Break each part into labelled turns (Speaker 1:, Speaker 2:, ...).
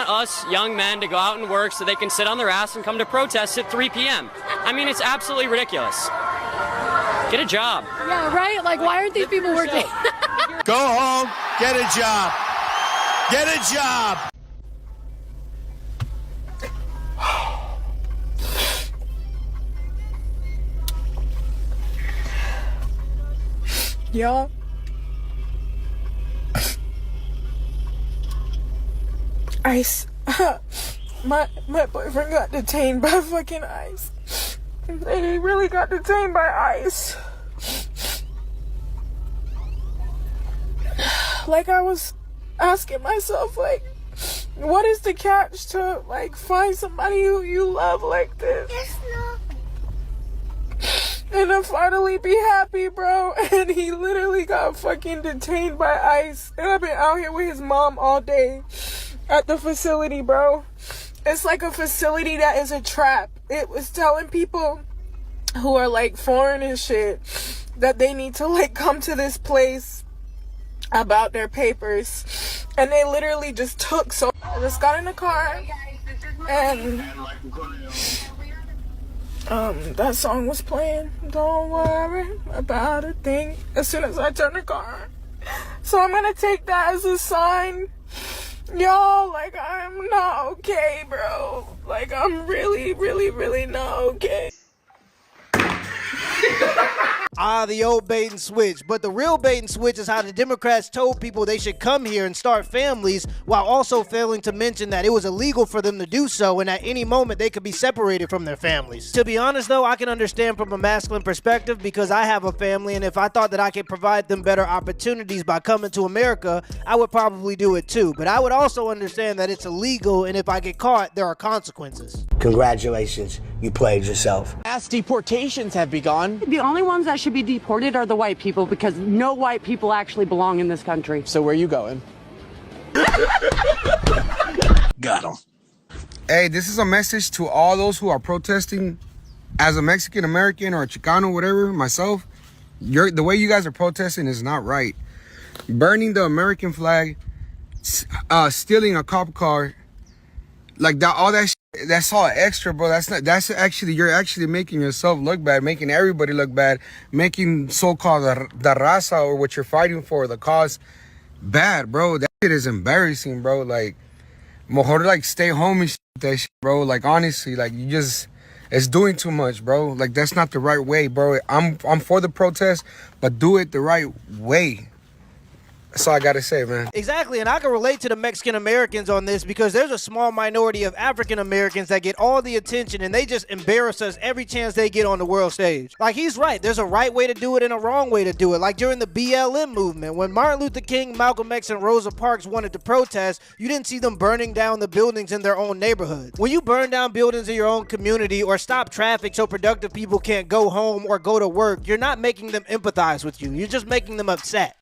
Speaker 1: want us young men to go out and work so they can sit on their ass and come to protests at 3 p.m. I mean, it's absolutely ridiculous. Get a job.
Speaker 2: Yeah, right? Like, why aren't these people working?
Speaker 3: Go home, get a job. Get a job.
Speaker 4: Y'all, ICE. my boyfriend got detained by fucking ICE. He really got detained by ICE. Like, I was asking myself, like, what is the catch to, like, find somebody who you love like this? And to finally be happy, bro. And he literally got fucking detained by ICE. And I've been out here with his mom all day at the facility, bro. It's like a facility that is a trap. It was telling people who are like foreign and shit that they need to like come to this place about their papers. And they literally just took. So I just got in the car and that song was playing. Don't worry about a thing. As soon as I turn the car on. So I'm gonna take that as a sign. Y'all, like, I'm not okay, bro. Like, I'm really, really, really not okay.
Speaker 5: The old bait and switch. But the real bait and switch is how the Democrats told people they should come here and start families while also failing to mention that it was illegal for them to do so and at any moment they could be separated from their families. To be honest though, I can understand from a masculine perspective because I have a family, and if I thought that I could provide them better opportunities by coming to America, I would probably do it too. But I would also understand that it's illegal, and if I get caught, there are consequences.
Speaker 6: Congratulations, you played yourself.
Speaker 7: Mass deportations have begun.
Speaker 8: The only ones that should be deported are the white people because no white people actually belong in this country.
Speaker 7: So where are you going?
Speaker 6: Got him.
Speaker 9: Hey, this is a message to all those who are protesting as a Mexican American or a Chicano, whatever, myself. The way you guys are protesting is not right. Burning the American flag, stealing a cop car, like that, all that shit, that's all extra, bro. That's actually, you're actually making yourself look bad, making everybody look bad, making so-called the raza, or what you're fighting for, the cause, bad, bro. That shit is embarrassing, bro. Like, mejor like stay home and shit, that shit, bro. Like, honestly, like, you just, it's doing too much, bro. Like, that's not the right way, bro. I'm for the protest, but do it the right way. That's all I gotta say, man.
Speaker 5: Exactly, and I can relate to the Mexican Americans on this because there's a small minority of African Americans that get all the attention and they just embarrass us every chance they get on the world stage. Like, he's right, there's a right way to do it and a wrong way to do it. Like during the BLM movement, when Martin Luther King, Malcolm X, and Rosa Parks wanted to protest, you didn't see them burning down the buildings in their own neighborhood. When you burn down buildings in your own community or stop traffic so productive people can't go home or go to work, you're not making them empathize with you. You're just making them upset.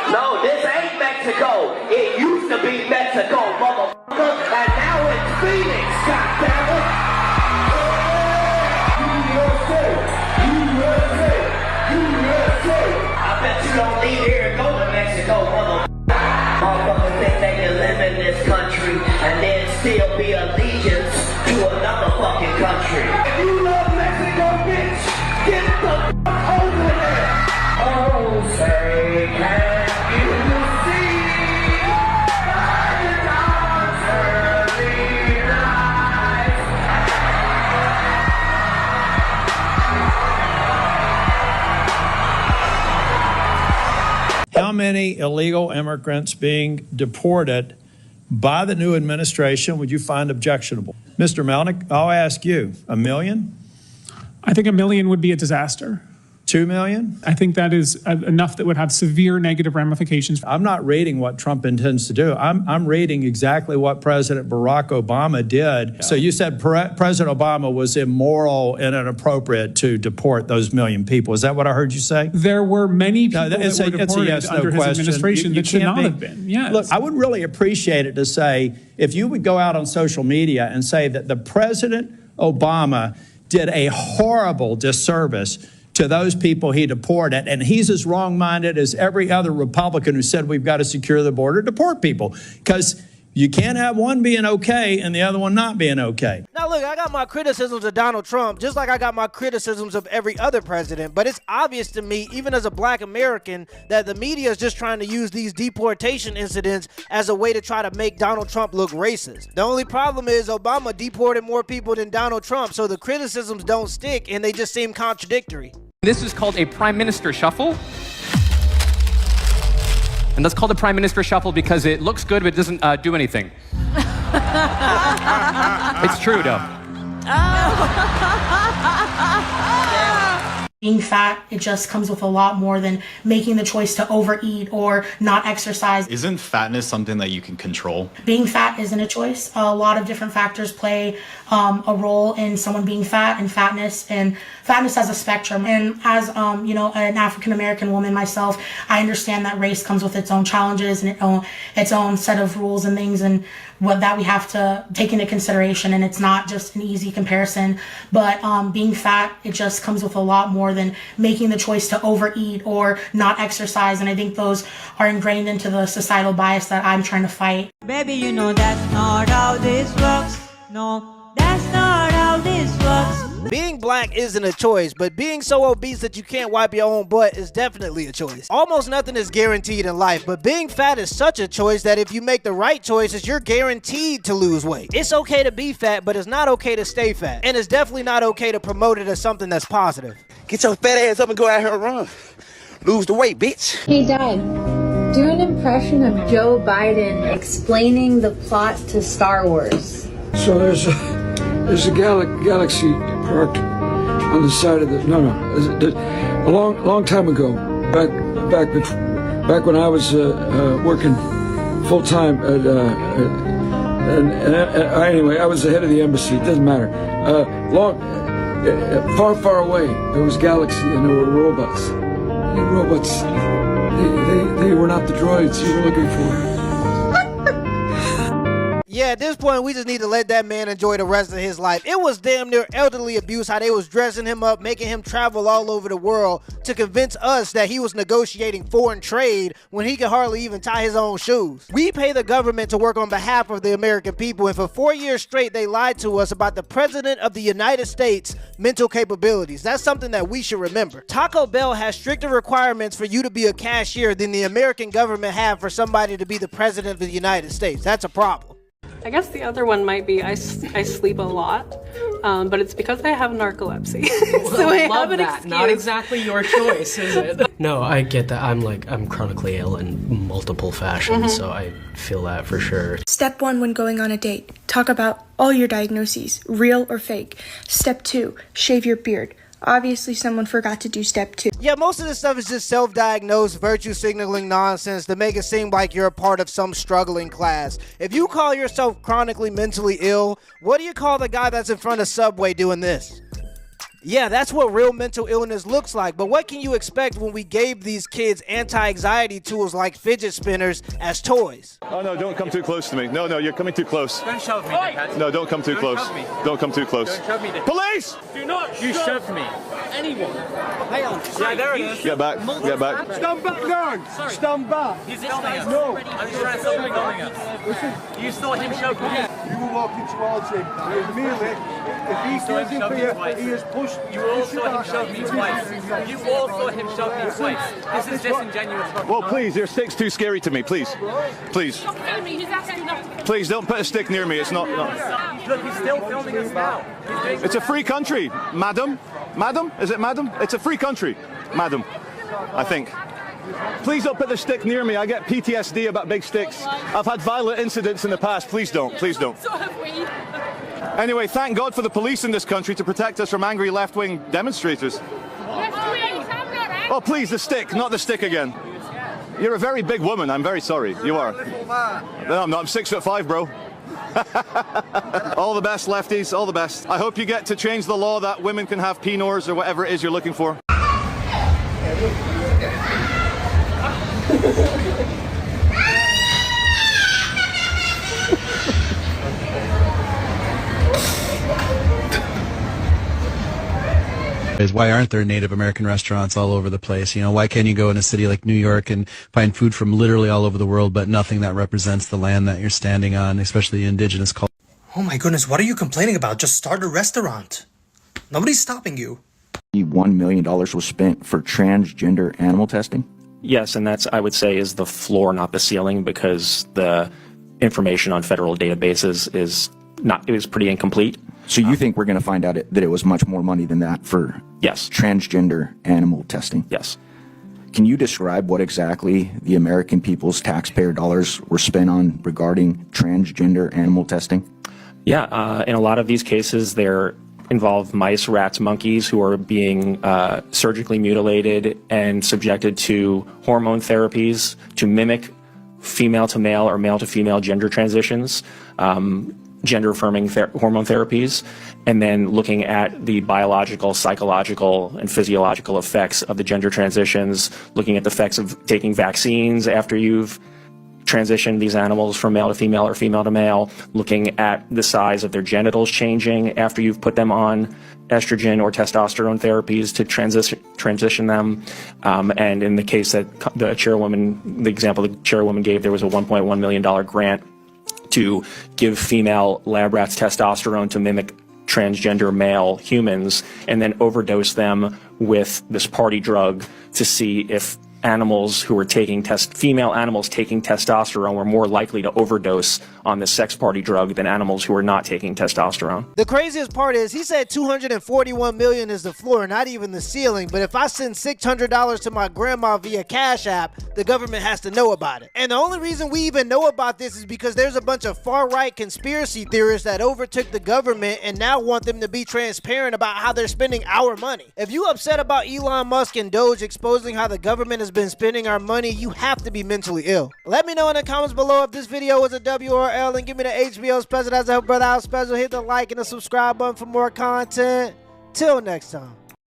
Speaker 10: No, this ain't Mexico. It used to be Mexico, motherfucker, and now it's Phoenix, goddammit. USA, USA, USA. I bet you don't leave here and go to Mexico, motherfucker. Motherfuckers think they can live in this country and then still be allegiance to another fucking country. If you love Mexico, bitch, get the fuck over there. Oh, say, can
Speaker 11: how many illegal immigrants being deported by the new administration would you find objectionable? Mr. Melnick, I'll ask you, 1 million?
Speaker 12: I think 1 million would be a disaster.
Speaker 11: 2 million?
Speaker 12: I think that is enough that would have severe negative ramifications.
Speaker 11: I'm not reading what Trump intends to do. I'm reading exactly what President Barack Obama did. Yeah. So you said President Obama was immoral and inappropriate to deport those 1 million people. Is that what I heard you say?
Speaker 12: There were many people that were deported
Speaker 11: yes,
Speaker 12: under his administration that should not have been. Yes.
Speaker 11: Look, I would really appreciate it to say, if you would go out on social media and say that the President Obama did a horrible disservice to those people he deported, and he's as wrong-minded as every other Republican who said we've got to secure the border, deport people. Because You can't have one being okay and the other one not being okay.
Speaker 5: Now, look, I got my criticisms of Donald Trump, just like I got my criticisms of every other president, but it's obvious to me, even as a black American, that the media is just trying to use these deportation incidents as a way to try to make Donald Trump look racist. The only problem is Obama deported more people than Donald Trump, so the criticisms don't stick and they just seem contradictory.
Speaker 13: This is called a prime minister shuffle. And that's called a prime minister shuffle because it looks good but it doesn't do anything. It's true, though.
Speaker 2: Being fat, it just comes with a lot more than making the choice to overeat or not exercise.
Speaker 14: Isn't fatness something that you can control?
Speaker 2: Being fat isn't a choice. A lot of different factors play a role in someone being fat and fatness has a spectrum. And as you know, an African American woman myself, I understand that race comes with its own challenges and its own set of rules and things and what that we have to take into consideration. And it's not just an easy comparison, but being fat, it just comes with a lot more than making the choice to overeat or not exercise. And I think those are ingrained into the societal bias that I'm trying to fight.
Speaker 15: Baby, you know that's not how this works. No, that's not how this works.
Speaker 5: Being black isn't a choice, but being so obese that you can't wipe your own butt is definitely a choice. Almost nothing is guaranteed in life, but being fat is such a choice that if you make the right choices, you're guaranteed to lose weight. It's okay to be fat, but it's not okay to stay fat. And it's definitely not okay to promote it as something that's positive.
Speaker 6: Get your fat ass up and go out here and run. Lose the weight, bitch.
Speaker 16: Hey, Dad. Do an impression of Joe Biden explaining the plot to Star Wars.
Speaker 17: So there's a galaxy parked on the side of the a long time ago, back when I was working full time at anyway, I was the head of the embassy. It doesn't matter. Far away, there was galaxy and there were robots. The robots, they were not the droids you were looking for.
Speaker 5: Yeah, at this point, we just need to let that man enjoy the rest of his life. It was damn near elderly abuse how they was dressing him up, making him travel all over the world to convince us that he was negotiating foreign trade when he could hardly even tie his own shoes. We pay the government to work on behalf of the American people, and for 4 years straight, they lied to us about the President of the United States' mental capabilities. That's something that we should remember. Taco Bell has stricter requirements for you to be a cashier than the American government have for somebody to be the President of the United States. That's a problem.
Speaker 18: I guess the other one might be I sleep a lot, but it's because I have narcolepsy. So I have an excuse.
Speaker 19: Not exactly your choice, is it? No, I get that. I'm chronically ill in multiple fashions, so I feel that for sure.
Speaker 20: Step 1 when going on a date. Talk about all your diagnoses, real or fake. Step 2, shave your beard. Obviously, someone forgot to do step 2.
Speaker 5: Yeah, most of this stuff is just self-diagnosed virtue signaling nonsense to make it seem like you're a part of some struggling class. If you call yourself chronically mentally ill, what do you call the guy that's in front of Subway doing this? Yeah, that's what real mental illness looks like, but what can you expect when we gave these kids anti-anxiety tools like fidget spinners as toys?
Speaker 21: Oh no, don't come too close to me. No, you're coming too close.
Speaker 19: Don't shove me, Dickhead.
Speaker 21: No, don't come too close. Don't come too close.
Speaker 19: Don't shove me, Dickhead.
Speaker 21: Police!
Speaker 19: Do not You shoved me. Anyone. Hang on. Yeah, there it is.
Speaker 21: Get back. Get back.
Speaker 17: Stand back down.
Speaker 19: Sorry.
Speaker 17: Stand back.
Speaker 19: He's filming us.
Speaker 17: No.
Speaker 19: I'm just trying to stop him filming us. You saw him shove me.
Speaker 17: You were walking towards him. Immediately, if he feels in fear, he has pushed.
Speaker 19: You all saw him shove me twice. You all saw him shove me twice. This is disingenuous.
Speaker 21: Well, please, your stick's too scary to me. Please. Please. Please, don't put a stick near me. It's not.
Speaker 19: Look, he's still filming us now.
Speaker 21: It's a free country, madam. Madam? Is it madam? It's a free country, madam. I think. Please don't put the stick near me. I get PTSD about big sticks. I've had violent incidents in the past. Please don't. Please don't.
Speaker 18: So have we.
Speaker 21: Anyway, thank God for the police in this country to protect us from angry left-wing demonstrators. Oh, please, the stick, not the stick again. You're a very big woman. I'm very sorry. You are. No, I'm not. I'm 6'5", bro. All the best, lefties. All the best. I hope you get to change the law that women can have penors or whatever it is you're looking for.
Speaker 1: Is why aren't there Native American restaurants all over the place? You know, why can't you go in a city like New York and find food from literally all over the world, but nothing that represents the land that you're standing on, especially indigenous culture?
Speaker 22: Oh my goodness, what are you complaining about? Just start a restaurant. Nobody's stopping you.
Speaker 23: $1 million was spent for transgender animal testing?
Speaker 24: Yes, and that's, I would say, is the floor, not the ceiling, because the information on federal databases is pretty incomplete.
Speaker 23: So you think we're going to find out that it was much more money than that for transgender animal testing?
Speaker 24: Yes.
Speaker 23: Can you describe what exactly the American people's taxpayer dollars were spent on regarding transgender animal testing?
Speaker 24: Yeah, in a lot of these cases, they're involve mice, rats, monkeys who are being surgically mutilated and subjected to hormone therapies to mimic female to male or male to female gender transitions, gender affirming hormone therapies, and then looking at the biological, psychological, and physiological effects of the gender transitions, looking at the effects of taking vaccines after you've transition these animals from male to female or female to male, looking at the size of their genitals changing after you've put them on estrogen or testosterone therapies to transition them. And in the case that the example the chairwoman gave, there was a $1.1 million grant to give female lab rats testosterone to mimic transgender male humans and then overdose them with this party drug to see if animals who were taking female animals taking testosterone were more likely to overdose on the sex party drug than animals who were not taking testosterone.
Speaker 5: The craziest part is he said $241 million is the floor, not even the ceiling. But if I send $600 to my grandma via Cash App, the government has to know about it. And the only reason we even know about this is because there's a bunch of far-right conspiracy theorists that overtook the government and now want them to be transparent about how they're spending our money. If you upset about Elon Musk and Doge exposing how the government has been spending our money, you have to be mentally ill. Let me know in the comments below if this video was a W or L, and give me the HBO special as a brother out special. Hit the like and the subscribe button for more content. Till next time.